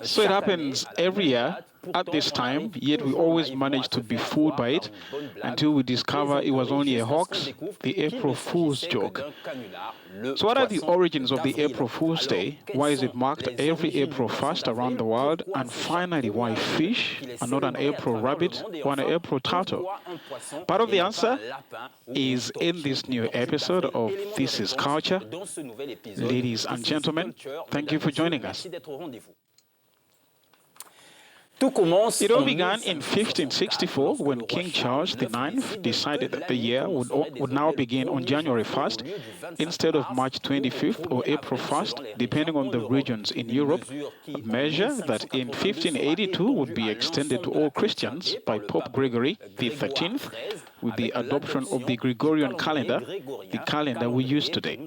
So it happens every year at this time, yet we always manage to be fooled by it until we discover it was only a hoax, the April Fool's joke. So what are the origins of the April Fool's Day? Why is it marked every April 1st around the world? And finally, why fish and not an April rabbit or an April turtle? Part of the answer is in this new episode of This is Culture. Ladies and gentlemen, thank you for joining us. It all began in 1564 when King Charles IX decided that the year would now begin on January 1st instead of March 25th or April 1st, depending on the regions in Europe, a measure that in 1582 would be extended to all Christians by Pope Gregory XIII with the adoption of the Gregorian calendar, the calendar we use today.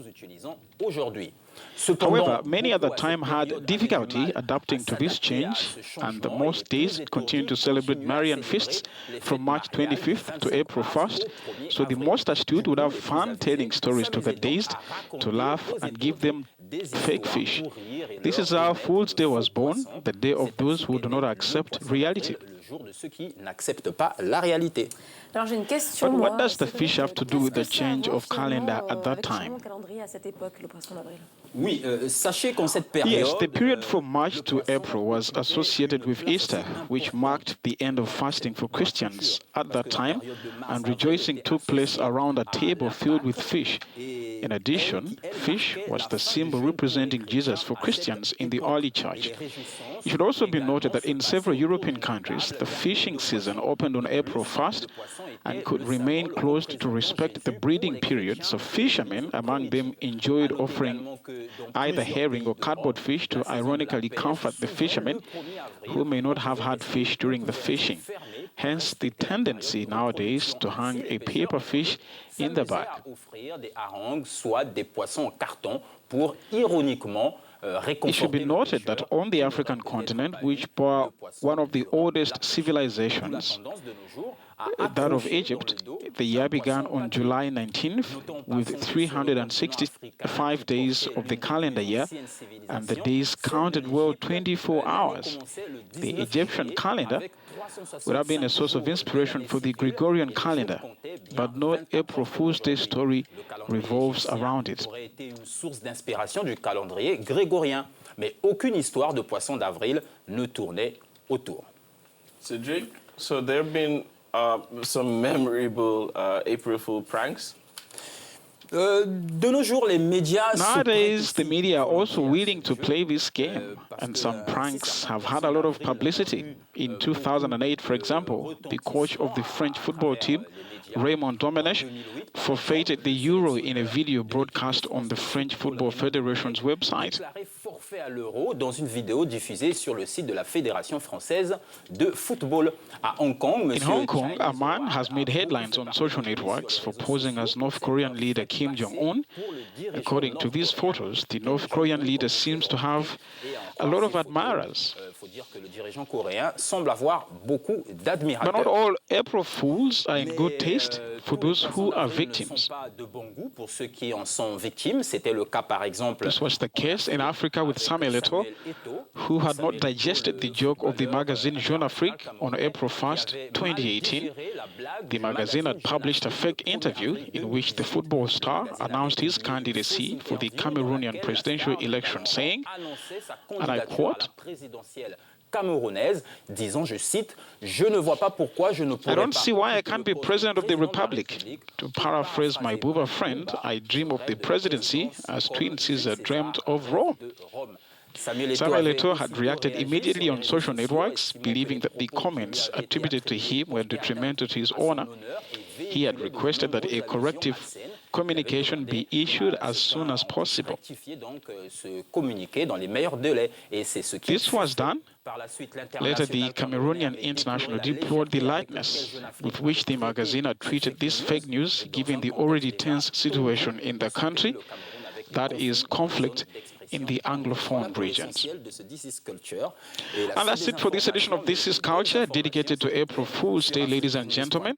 However, many at the time had difficulty adapting to this change, and most days continued to celebrate Marian feasts from March 25th to April 1st, so the most astute would have fun telling stories to the dazed, to laugh and give them fake fish. This is how Fool's Day was born, the day of those who do not accept reality. But what does the fish have to do with the change of calendar at that time? Yes, the period from March to April was associated with Easter, which marked the end of fasting for Christians at that time, and rejoicing took place around a table filled with fish. In addition, fish was the symbol representing Jesus for Christians in the early church. It should also be noted that in several European countries, the fishing season opened on April 1st and could remain closed to respect the breeding period, so fishermen among them enjoyed offering either herring or cardboard fish to ironically comfort the fishermen who may not have had fish during the fishing. Hence the tendency nowadays to hang a paper fish in the back. It should be noted that on the African continent, which bore one of the oldest civilizations, that of Egypt, the year began on July 19th with 365 days of the calendar year, and the days counted well 24 hours. The Egyptian calendar would have been a source of inspiration for the Gregorian calendar, but no April Fool's Day story revolves around it. Cedric, so there have been some memorable April Fool pranks. Nowadays, the media are also willing to play this game, and some pranks have had a lot of publicity. In 2008, for example, the coach of the French football team, Raymond Domenech, forfeited the Euro in a video broadcast on the French Football Federation's website. In Hong Kong, a man has made headlines on social networks for posing as North Korean leader Kim Jong-un. According to these photos, the North Korean leader seems to have a lot of admirers. But not all April Fools are in good taste for those who are victims. This was the case in Africa with Samuel Eto'o, who had not digested the joke of the magazine Jeune Afrique on April 1st, 2018. The magazine had published a fake interview in which the football star announced his candidacy for the Cameroonian presidential election, saying, and I quote, camerounaise, disant, je cite, je ne vois pas pourquoi je ne pourrais pas. I don't see why I can't be president of the republic. To paraphrase my Buba friend, I dream of the presidency as Twin Caesar dreamt of Rome. Samuel Eto'o had reacted immediately on social networks, believing that the comments attributed to him were detrimental to his honor. He had requested that a corrective communication be issued as soon as possible. This was done. Later, the Cameroonian International deplored the lightness with which the magazine had treated this fake news, given the already tense situation in the country, that is, conflict in the Anglophone regions. And that's it for this edition of This is Culture, dedicated to April Fool's Day, ladies and gentlemen.